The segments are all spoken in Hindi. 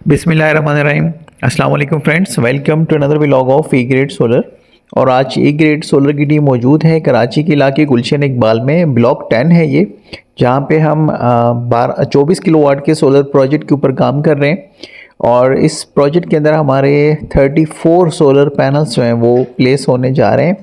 बिस्मिल्लाहिर्रहमानिर्रहीम। अस्सलाम वालेकुम friends, welcome to another vlog of E Grade Solar. और आज ई ग्रेड सोलर की टीम मौजूद है कराची के इलाके गुलशन इकबाल में। ब्लॉक 10 है ये, जहाँ पे हम 24 किलोवाट के सोलर प्रोजेक्ट के ऊपर काम कर रहे हैं। और इस प्रोजेक्ट के अंदर हमारे 34 सोलर पैनल्स जो हैं वो प्लेस होने जा रहे हैं।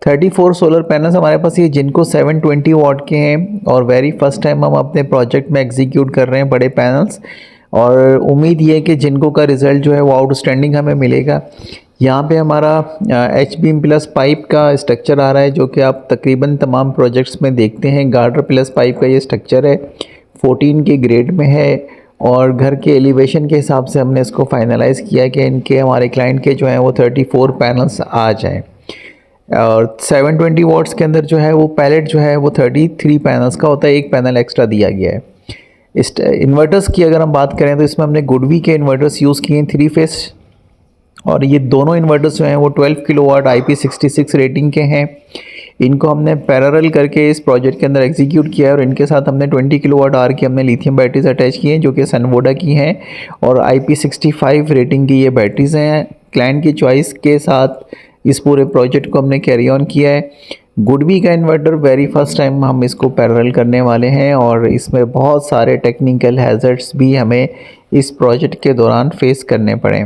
34 सोलर पैनल्स हमारे पास ये जिनको 720 वाट के हैं और वेरी फर्स्ट टाइम हम अपने प्रोजेक्ट में एग्जीक्यूट कर रहे हैं बड़े पैनल्स। और उम्मीद ये है कि जिनको का रिज़ल्ट जो है वो आउटस्टैंडिंग हमें मिलेगा। यहाँ पे हमारा एच बीम प्लस पाइप का स्ट्रक्चर आ रहा है, जो कि आप तकरीबन तमाम प्रोजेक्ट्स में देखते हैं। गार्डर प्लस पाइप का ये स्ट्रक्चर है, 14 के ग्रेड में है। और घर के एलिवेशन के हिसाब से हमने इसको फाइनलाइज़ किया कि इनके हमारे क्लाइंट के जो हैं वो 34 पैनल्स आ जाएँ। और 720 वाट्स के अंदर जो है वो पैलेट जो है वो 33 पैनल्स का होता है, एक पैनल एक्स्ट्रा दिया गया है। इस इन्वर्टर्स की अगर हम बात करें तो इसमें हमने गुडवी के इन्वर्टर्स यूज़ किए हैं 3 फेस। और ये दोनों इन्वर्टर्स जो हैं वो 12 किलोवाट IP66 रेटिंग के हैं। इनको हमने पैरेलल करके इस प्रोजेक्ट के अंदर एग्जीक्यूट किया है। और इनके साथ हमने 20 किलोवाट आवर की हमने लिथियम बैटरीज अटैच की हैं, जो कि सनवोडा की हैं। और IP65 रेटिंग की ये बैटरीज हैं। क्लाइंट की चॉइस के साथ इस पूरे प्रोजेक्ट को हमने कैरी ऑन किया है। गुडवी का इन्वर्टर वेरी फर्स्ट टाइम हम इसको पैरेलल करने वाले हैं, और इसमें बहुत सारे टेक्निकल हैज़र्ड्स भी हमें इस प्रोजेक्ट के दौरान फेस करने पड़े।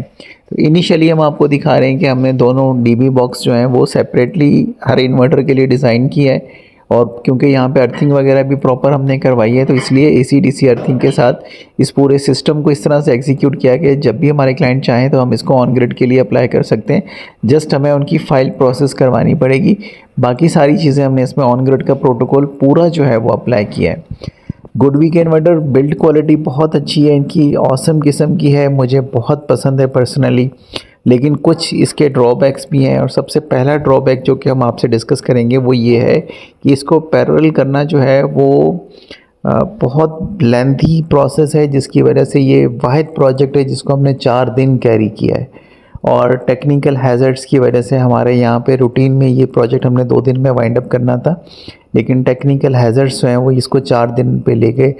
तो इनिशियली हम आपको दिखा रहे हैं कि हमने दोनों डीबी बॉक्स जो हैं वो सेपरेटली हर इन्वर्टर के लिए डिज़ाइन किया है। और क्योंकि यहाँ पे अर्थिंग वगैरह भी प्रॉपर हमने करवाई है, तो इसलिए AC/DC अर्थिंग के साथ इस पूरे सिस्टम को इस तरह से एग्जीक्यूट किया कि जब भी हमारे क्लाइंट चाहें तो हम इसको ऑन ग्रिड के लिए अप्लाई कर सकते हैं। जस्ट हमें उनकी फ़ाइल प्रोसेस करवानी पड़ेगी, बाकी सारी चीज़ें हमने इसमें ऑन ग्रिड का प्रोटोकॉल पूरा जो है वो अप्लाई किया है। गुडवी के इन्वर्टर बिल्ड क्वालिटी बहुत अच्छी है, इनकी ऑसम किस्म की है, मुझे बहुत पसंद है पर्सनली। लेकिन कुछ इसके ड्रॉबैक्स भी हैं। और सबसे पहला ड्रॉबैक जो कि हम आपसे डिस्कस करेंगे वो ये है कि इसको पैरेलल करना जो है वो बहुत लेंथी प्रोसेस है, जिसकी वजह से ये वाहिद प्रोजेक्ट है जिसको हमने 4 दिन कैरी किया है। और टेक्निकल हैज़र्ड्स की वजह से हमारे यहाँ पे रूटीन में ये प्रोजेक्ट हमने 2 दिन में वाइंड अप करना था, लेकिन टेक्निकल हैज़र्ड्स जो हैं वो इसको 4 दिन पे ले गए।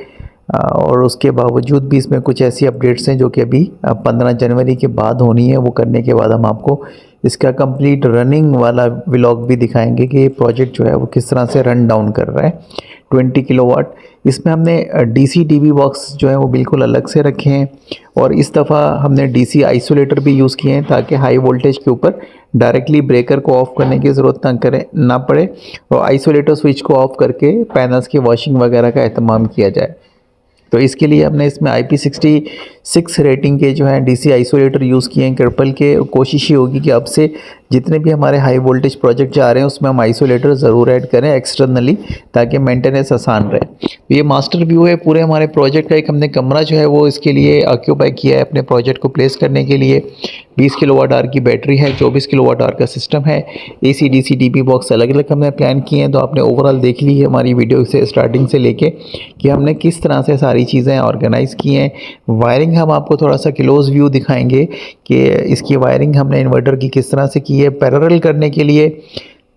और उसके बावजूद भी इसमें कुछ ऐसी अपडेट्स हैं जो कि अभी 15 जनवरी के बाद होनी है। वो करने के बाद हम आपको इसका कंप्लीट रनिंग वाला व्लॉग भी दिखाएंगे कि ये प्रोजेक्ट जो है वो किस तरह से रन डाउन कर रहा है। 20 किलोवाट इसमें हमने DC DB बॉक्स जो है वो बिल्कुल अलग से रखे हैं। और इस दफ़ा हमने DC आइसोलेटर भी यूज़ किए हैं, ताकि हाई वोल्टेज के ऊपर डायरेक्टली ब्रेकर को ऑफ़ करने की ज़रूरत ना पड़े, और आइसोलेटर स्विच को ऑफ़ करके पैनल्स की वॉशिंग वगैरह का एहतमाम किया जाए। तो इसके लिए हमने इसमें IP66 रेटिंग के जो हैं DC आइसोलेटर यूज़ किए हैं क्रिपल के। कोशिश ये होगी कि अब से जितने भी हमारे हाई वोल्टेज प्रोजेक्ट जा रहे हैं उसमें हम आइसोलेटर ज़रूर ऐड करें एक्सटर्नली, ताकि मेंटेनेंस आसान रहे। तो ये मास्टर व्यू है पूरे हमारे प्रोजेक्ट का। एक हमने कमरा जो है वो इसके लिए ऑक्यूपाई किया है अपने प्रोजेक्ट को प्लेस करने के लिए। 20 किलोवाट आवर की बैटरी है, 24 किलोवाट आवर का सिस्टम है। AC/DC DB बॉक्स अलग अलग हमने प्लान किए हैं। तो आपने ओवरऑल देख ली है हमारी वीडियो से स्टार्टिंग से लेके कि हमने किस तरह से सारी चीज़ें ऑर्गेनाइज़ की हैं। वायरिंग हम आपको थोड़ा सा क्लोज व्यू दिखाएंगे कि इसकी वायरिंग हमने इन्वर्टर की किस तरह से की है। पैरेलल करने के लिए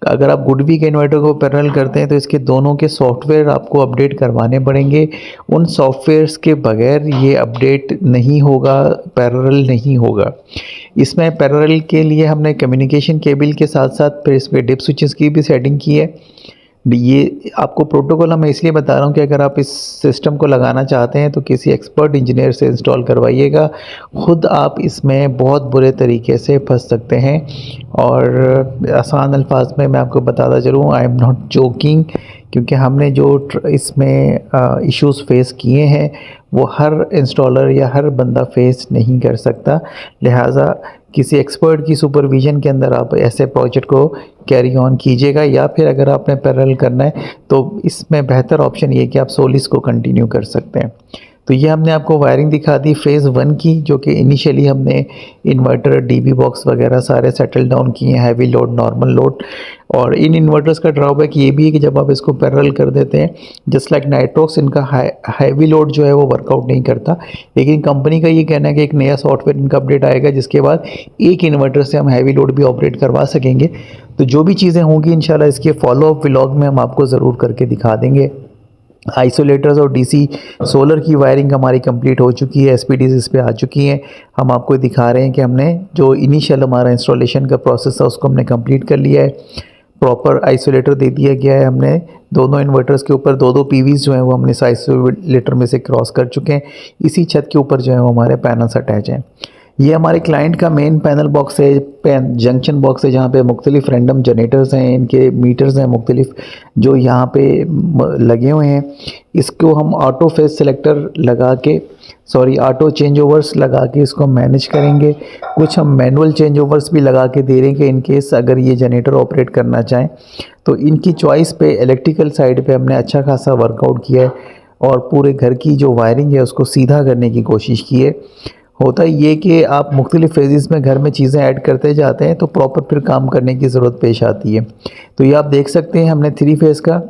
अगर आप गुडवी के इन्वर्टर को पैरेलल करते हैं तो इसके दोनों के सॉफ्टवेयर आपको अपडेट करवाने पड़ेंगे। उन सॉफ्टवेयर्स के बगैर ये अपडेट नहीं होगा, पैरेलल नहीं होगा। इसमें पैरेलल के लिए हमने कम्युनिकेशन केबल के साथ साथ फिर इसमें डिप स्विचेस की भी सेटिंग की है। ये आपको प्रोटोकॉल मैं इसलिए बता रहा हूँ कि अगर आप इस सिस्टम को लगाना चाहते हैं तो किसी एक्सपर्ट इंजीनियर से इंस्टॉल करवाइएगा। ख़ुद आप इसमें बहुत बुरे तरीके से फंस सकते हैं। और आसान अल्फाज में मैं आपको बताता चलूँ, आई एम नॉट जोकिंग, क्योंकि हमने जो इसमें इश्यूज़ फेस किए हैं वो हर इंस्टॉलर या हर बंदा फेस नहीं कर सकता। लिहाजा किसी एक्सपर्ट की सुपरविज़न के अंदर आप ऐसे प्रोजेक्ट को कैरी ऑन कीजिएगा। या फिर अगर आपने पैरेलल करना है तो इसमें बेहतर ऑप्शन ये है कि आप सोलिस को कंटिन्यू कर सकते हैं। तो ये हमने आपको वायरिंग दिखा दी फ़ेज़ 1 की, जो कि इनिशियली हमने इन्वर्टर DB बॉक्स वगैरह सारे सेटल डाउन किए हैं, हैवी लोड, नॉर्मल लोड। और इन इन्वर्टर्स का ड्रॉबैक ये भी है कि जब आप इसको पैरेलल कर देते हैं, जस्ट लाइक नाइट्रोक्स, इनका हैवी लोड जो है वो वर्कआउट नहीं करता। लेकिन कंपनी का ये कहना है कि एक नया सॉफ्टवेयर इनका अपडेट आएगा जिसके बाद एक इन्वर्टर से हम हैवी लोड भी ऑपरेट करवा सकेंगे। तो जो भी चीज़ें होंगी इंशाल्लाह इसके फॉलोअप व्लॉग में हम आपको ज़रूर करके दिखा देंगे। आइसोलेटर्स और डीसी सोलर की वायरिंग हमारी कंप्लीट हो चुकी है, एसपीडीज इस पे आ चुकी हैं। हम आपको दिखा रहे हैं कि हमने जो इनिशियल हमारा इंस्टॉलेशन का प्रोसेस था उसको हमने कंप्लीट कर लिया है। प्रॉपर आइसोलेटर दे दिया गया है हमने, दोनों इन्वर्टर्स के ऊपर दो दो पीवीज जो हैं वो हमने इस आइसोलेटर में से क्रॉस कर चुके हैं। इसी छत के ऊपर जो है वो हमारे पैनल्स अटैच हैं। ये हमारे क्लाइंट का मेन पैनल बॉक्स है, जंक्शन बॉक्स है, जहाँ पे मुख्तलिफ रैंडम जनरेटर्स हैं, इनके मीटर्स हैं मुख्तलिफ जो यहाँ पे लगे हुए हैं। इसको हम ऑटो फेज सेलेक्टर लगा के ऑटो चेंज ओवर्स लगा के इसको मैनेज करेंगे। कुछ हम मैनुअल चेंज ओवर्स भी लगा के दे रहे हैं कि इन केस अगर ये जनरेटर ऑपरेट करना चाहें तो इनकी चॉइस पे इलेक्ट्रिकल साइड पे हमने अच्छा खासा वर्कआउट किया है और पूरे घर की जो वायरिंग है उसको सीधा करने की कोशिश की है। होता ये कि आप मुख्तलिफ फेजेस में घर में चीज़ें ऐड करते जाते हैं तो प्रॉपर फिर काम करने की ज़रूरत पेश आती है। तो ये आप देख सकते हैं हमने 3 फेज़ का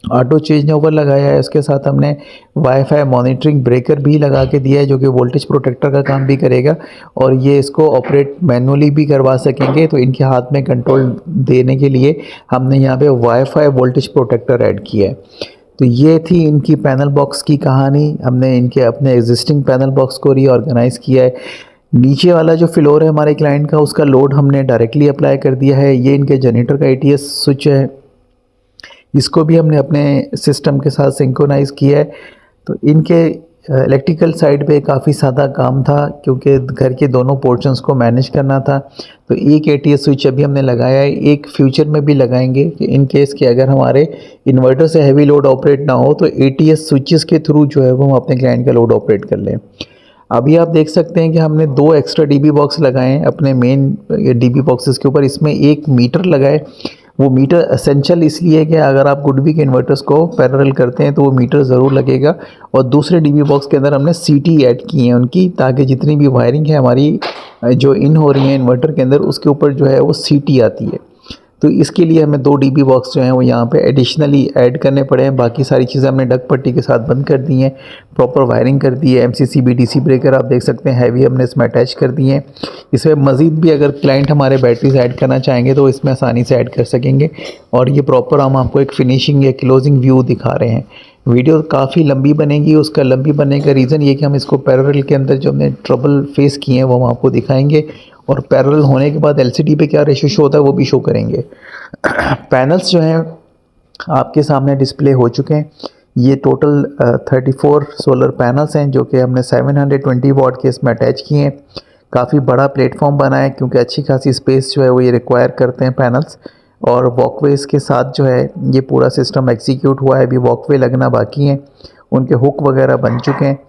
ऑटो चेंज ओवर लगाया है, उसके साथ हमने वाईफाई मॉनिटरिंग ब्रेकर भी लगा के दिया है जो कि वोल्टेज प्रोटेक्टर का काम भी करेगा और ये इसको ऑपरेट मैनुअली भी करवा सकेंगे। तो इनके हाथ में कंट्रोल देने के लिए हमने यहाँ पे वाईफाई वोल्टेज प्रोटेक्टर ऐड किया है। तो ये थी इनकी पैनल बॉक्स की कहानी। हमने इनके अपने एग्जिस्टिंग पैनल बॉक्स को रीऑर्गेनाइज़ किया है। नीचे वाला जो फ्लोर है हमारे क्लाइंट का उसका लोड हमने डायरेक्टली अप्लाई कर दिया है। ये इनके जनरेटर का एटीएस स्विच है, इसको भी हमने अपने सिस्टम के साथ सिंक्रोनाइज़ किया है। तो इनके इलेक्ट्रिकल साइड पे काफ़ी सादा काम था क्योंकि घर के दोनों पोर्शंस को मैनेज करना था। तो एक एटीएस स्विच अभी हमने लगाया है, एक फ्यूचर में भी लगाएंगे कि इन केस कि अगर हमारे इन्वर्टर से हैवी लोड ऑपरेट ना हो तो एटीएस स्विचेस के थ्रू जो है वो हम अपने क्लाइंट का लोड ऑपरेट कर लें। अभी आप देख सकते हैं कि हमने 2 एक्स्ट्रा डीबी बॉक्स लगाए हैं अपने मेन डीबी बॉक्सेस के ऊपर। इसमें एक मीटर लगाए, वो मीटर एसेंशियल इसलिए है कि अगर आप गुडवी के इन्वर्टर्स को पैरेलल करते हैं तो वो मीटर ज़रूर लगेगा। और दूसरे डीबी बॉक्स के अंदर हमने सीटी ऐड की है उनकी, ताकि जितनी भी वायरिंग है हमारी जो इन हो रही है इन्वर्टर के अंदर उसके ऊपर जो है वो सीटी आती है। तो इसके लिए हमें 2 डीबी बॉक्स जो हैं वो यहाँ पे एडिशनली ऐड करने पड़े हैं। बाकी सारी चीज़ें हमने डक पट्टी के साथ बंद कर दी हैं, प्रॉपर वायरिंग कर दी है। एमसीसी बीडीसी ब्रेकर आप देख सकते हैं हैवी हमने इसमें अटैच कर दिए हैं। इसमें मज़ीद भी अगर क्लाइंट हमारे बैटरीज ऐड करना चाहेंगे तो इसमें आसानी से ऐड कर सकेंगे। और ये प्रॉपर हम आपको एक फिनिशिंग या क्लोजिंग व्यू दिखा रहे हैं। वीडियो काफ़ी लंबी बनेगी, उसका लंबी बनने का रीज़न ये कि हम इसको पैरेलल के अंदर जो हमने ट्रबल फेस किए हैं वो हम आपको दिखाएंगे और पैरेलल होने के बाद एलसीडी पे क्या रेशो शो होता है वो भी शो करेंगे। पैनल्स जो हैं आपके सामने डिस्प्ले हो चुके हैं। ये टोटल 34 सोलर पैनल्स हैं जो कि हमने 720 वाट के इसमें अटैच किए हैं। काफ़ी बड़ा प्लेटफॉर्म बना है क्योंकि अच्छी खासी स्पेस जो है वो ये रिक्वायर करते हैं पैनल्स। और वॉकवेज के साथ जो है ये पूरा सिस्टम एग्जीक्यूट हुआ है, अभी वॉकवे लगना बाकी है, उनके हुक वगैरह बन चुके हैं।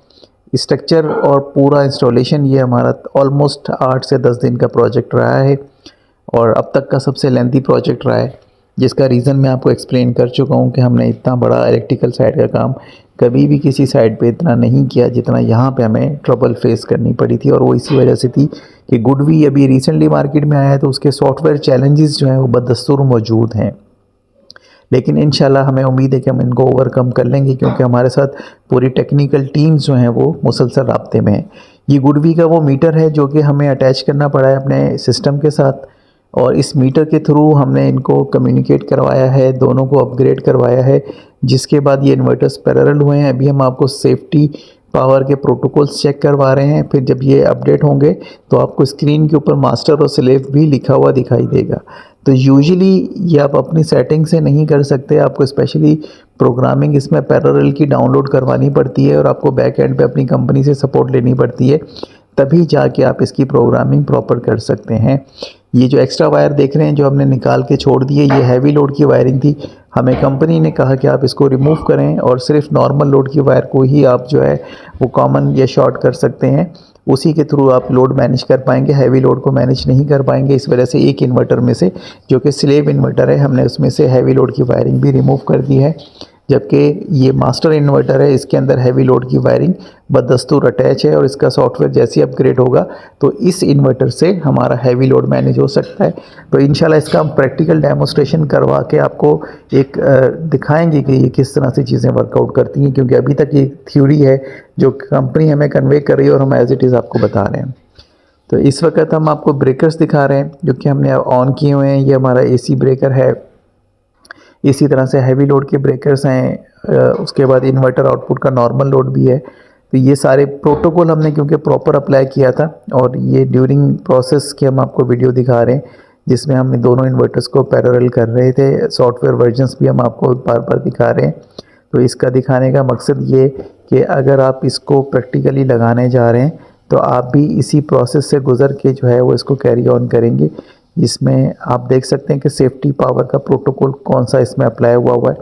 स्ट्रक्चर और पूरा इंस्टॉलेशन ये हमारा ऑलमोस्ट 8 से 10 दिन का प्रोजेक्ट रहा है और अब तक का सबसे लेंथी प्रोजेक्ट रहा है, जिसका रीज़न मैं आपको एक्सप्लेन कर चुका हूँ कि हमने इतना बड़ा इलेक्ट्रिकल साइड का काम कभी भी किसी साइड पे इतना नहीं किया जितना यहाँ पे हमें ट्रबल फेस करनी पड़ी थी। और वो इसी वजह से थी कि गुडवी अभी रिसेंटली मार्केट में आया है तो उसके सॉफ्टवेयर चैलेंजेस जो हैं वो बदस्तूर मौजूद हैं, लेकिन इंशाल्लाह हमें उम्मीद है कि हम इनको ओवरकम कर लेंगे क्योंकि हमारे साथ पूरी टेक्निकल टीम्स जो हैं वो मुसलसल राब्ते में हैं। ये गुडवी का वो मीटर है जो कि हमें अटैच करना पड़ा है अपने सिस्टम के साथ और इस मीटर के थ्रू हमने इनको कम्युनिकेट करवाया है, दोनों को अपग्रेड करवाया है, जिसके बाद ये इन्वर्टर्स पैरेलल हुए हैं। अभी हम आपको सेफ्टी पावर के प्रोटोकॉल्स चेक करवा रहे हैं, फिर जब ये अपडेट होंगे तो आपको स्क्रीन के ऊपर मास्टर और स्लेव भी लिखा हुआ दिखाई देगा। तो यूजुअली ये आप अपनी सेटिंग से नहीं कर सकते, आपको स्पेशली प्रोग्रामिंग इसमें पैरेलल की डाउनलोड करवानी पड़ती है और आपको बैक एंड पे अपनी कंपनी से सपोर्ट लेनी पड़ती है, तभी जाके आप इसकी प्रोग्रामिंग प्रॉपर कर सकते हैं। ये जो एक्स्ट्रा वायर देख रहे हैं जो हमने निकाल के छोड़ दिए, ये हैवी लोड की वायरिंग थी। हमें कंपनी ने कहा कि आप इसको रिमूव करें और सिर्फ नॉर्मल लोड की वायर को ही आप जो है वो कॉमन या शॉर्ट कर सकते हैं, उसी के थ्रू आप लोड मैनेज कर पाएंगे, हैवी लोड को मैनेज नहीं कर पाएंगे। इस वजह से एक इन्वर्टर में से जो कि स्लेव इन्वर्टर है हमने उसमें से हैवी लोड की वायरिंग भी रिमूव कर दी है, जबकि ये मास्टर इन्वर्टर है इसके अंदर हैवी लोड की वायरिंग बदस्तूर अटैच है और इसका सॉफ्टवेयर जैसे ही अपग्रेड होगा तो इस इन्वर्टर से हमारा हैवी लोड मैनेज हो सकता है। तो इंशाल्लाह इसका हम प्रैक्टिकल डेमोस्ट्रेशन करवा के आपको एक दिखाएंगे कि ये किस तरह से चीज़ें वर्कआउट करती हैं, क्योंकि अभी तक ये थ्योरी है जो कंपनी हमें कन्वे कर रही है और हम एज इट इज़ आपको बता रहे हैं। तो इस वक्त हम आपको ब्रेकर्स दिखा रहे हैं जो कि हमने ऑन किए हुए हैं। ये हमारा AC ब्रेकर है, इसी तरह से हैवी लोड के ब्रेकर्स हैं, उसके बाद इन्वर्टर आउटपुट का नॉर्मल लोड भी है। तो ये सारे प्रोटोकॉल हमने क्योंकि प्रॉपर अप्लाई किया था, और ये ड्यूरिंग प्रोसेस की हम आपको वीडियो दिखा रहे हैं जिसमें हम दोनों इन्वर्टर्स को पैरेलल कर रहे थे। सॉफ्टवेयर वर्जन्स भी हम आपको बार बार दिखा रहे हैं। तो इसका दिखाने का मकसद ये कि अगर आप इसको प्रैक्टिकली लगाने जा रहे हैं तो आप भी इसी प्रोसेस से गुज़र के जो है वो इसको कैरी ऑन करेंगे। इसमें आप देख सकते हैं कि सेफ्टी पावर का प्रोटोकॉल कौन सा इसमें अप्लाई हुआ है,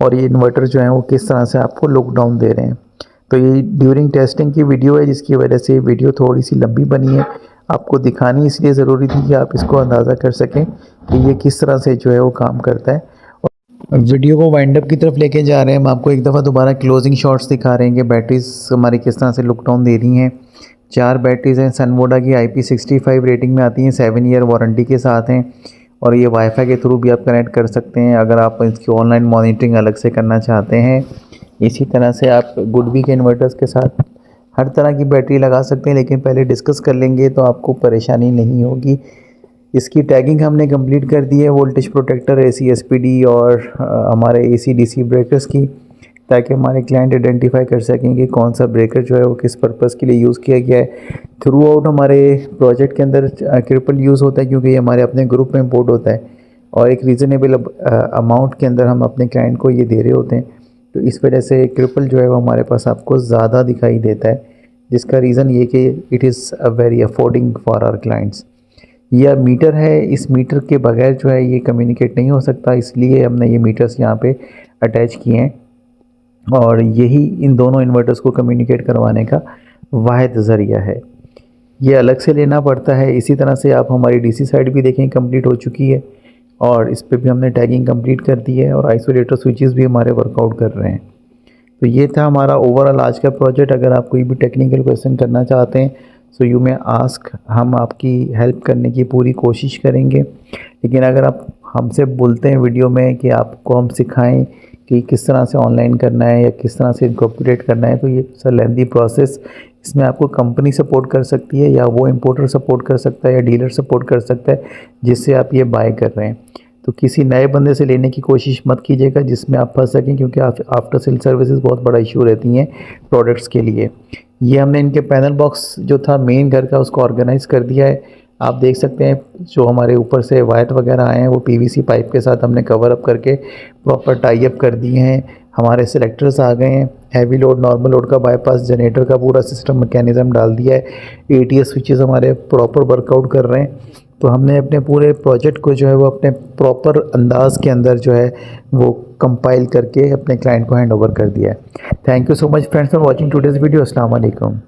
और ये इन्वर्टर जो है वो किस तरह से आपको लॉकडाउन दे रहे हैं। तो ये ड्यूरिंग टेस्टिंग की वीडियो है, जिसकी वजह से वीडियो थोड़ी सी लंबी बनी है। आपको दिखानी इसलिए ज़रूरी थी कि आप इसको अंदाज़ा कर सकें कि ये किस तरह से जो है वो काम करता है। और वीडियो को वाइंड अप की तरफ लेके जा रहे हैं। हम आपको एक दफ़ा दोबारा क्लोजिंग शॉट्स दिखा रहे हैं कि बैटरीज हमारी किस तरह से लॉकडाउन दे रही हैं। 4 बैटरीज़ हैं, सनवोडा की IP65 रेटिंग में आती हैं, 7 ईयर वारंटी के साथ हैं, और ये वाईफाई के थ्रू भी आप कनेक्ट कर सकते हैं अगर आप इसकी ऑनलाइन मॉनिटरिंग अलग से करना चाहते हैं। इसी तरह से आप गुडवी के इन्वर्टर्स के साथ हर तरह की बैटरी लगा सकते हैं, लेकिन पहले डिस्कस कर लेंगे तो आपको परेशानी नहीं होगी। इसकी टैगिंग हमने कंप्लीट कर दी है, वोल्टेज प्रोटेक्टर, AC SPD और हमारे AC DC ब्रेकर्स की, ताकि हमारे क्लाइंट आइडेंटिफाई कर सकें कि कौन सा ब्रेकर जो है वो किस पर्पज़ के लिए यूज़ किया गया है। थ्रू आउट हमारे प्रोजेक्ट के अंदर ट्रिपल यूज़ होता है, क्योंकि ये हमारे अपने ग्रुप में इंपोर्ट होता है और एक रीज़नेबल अमाउंट के अंदर हम अपने क्लाइंट को ये दे रहे होते हैं। तो इस वजह से ट्रिपल जो है वो हमारे पास आपको ज़्यादा दिखाई देता है, जिसका रीज़न ये कि it is a very affording for our clients. यह मीटर है, इस मीटर के बगैर जो है ये कम्युनिकेट नहीं हो सकता, इसलिए हमने ये मीटर्स यहाँ पे अटैच किए हैं, और यही इन दोनों इन्वर्टर्स को कम्युनिकेट करवाने का वाहिद ज़रिया है। ये अलग से लेना पड़ता है। इसी तरह से आप हमारी DC साइड भी देखें, कंप्लीट हो चुकी है, और इस पे भी हमने टैगिंग कंप्लीट कर दी है, और आइसोलेटर स्विचेस भी हमारे वर्कआउट कर रहे हैं। तो ये था हमारा ओवरऑल आज का प्रोजेक्ट। अगर आप कोई भी टेक्निकल क्वेश्चन करना चाहते हैं सो यू में आस्क, हम आपकी हेल्प करने की पूरी कोशिश करेंगे। लेकिन अगर आप हमसे बोलते हैं वीडियो में कि आपको हम सिखाएं कि किस तरह से ऑनलाइन करना है या किस तरह से इनकॉर्पोरेट करना है, तो ये लेंथी प्रोसेस, इसमें आपको कंपनी सपोर्ट कर सकती है, या वो इंपोर्टर सपोर्ट कर सकता है, या डीलर सपोर्ट कर सकता है जिससे आप ये बाय कर रहे हैं। तो किसी नए बंदे से लेने की कोशिश मत कीजिएगा जिसमें आप फंस सकें, क्योंकि आफ्टर सेल सर्विसेज बहुत बड़ा इशू रहती हैं प्रोडक्ट्स के लिए। ये हमने इनके पैनल बॉक्स जो था मेन घर का, उसको ऑर्गेनाइज़ कर दिया है। आप देख सकते हैं जो हमारे ऊपर से वायर वगैरह आए हैं वो PVC पाइप के साथ हमने कवर अप करके प्रॉपर टाई अप कर दिए हैं। हमारे सिलेक्टर्स आ गए हैं, हैवी लोड, नॉर्मल लोड का बाईपास, जनरेटर का पूरा सिस्टम मैकेनिज़्म डाल दिया है। ATS स्विचेस हमारे प्रॉपर वर्कआउट कर रहे हैं। तो हमने अपने पूरे प्रोजेक्ट को जो है वो अपने प्रॉपर अंदाज के अंदर जो है वो कंपाइल करके अपने क्लाइंट को हैंड ओवर कर दिया है। Thank you so much friends for watching today's video. अस्सलाम वालेकुम।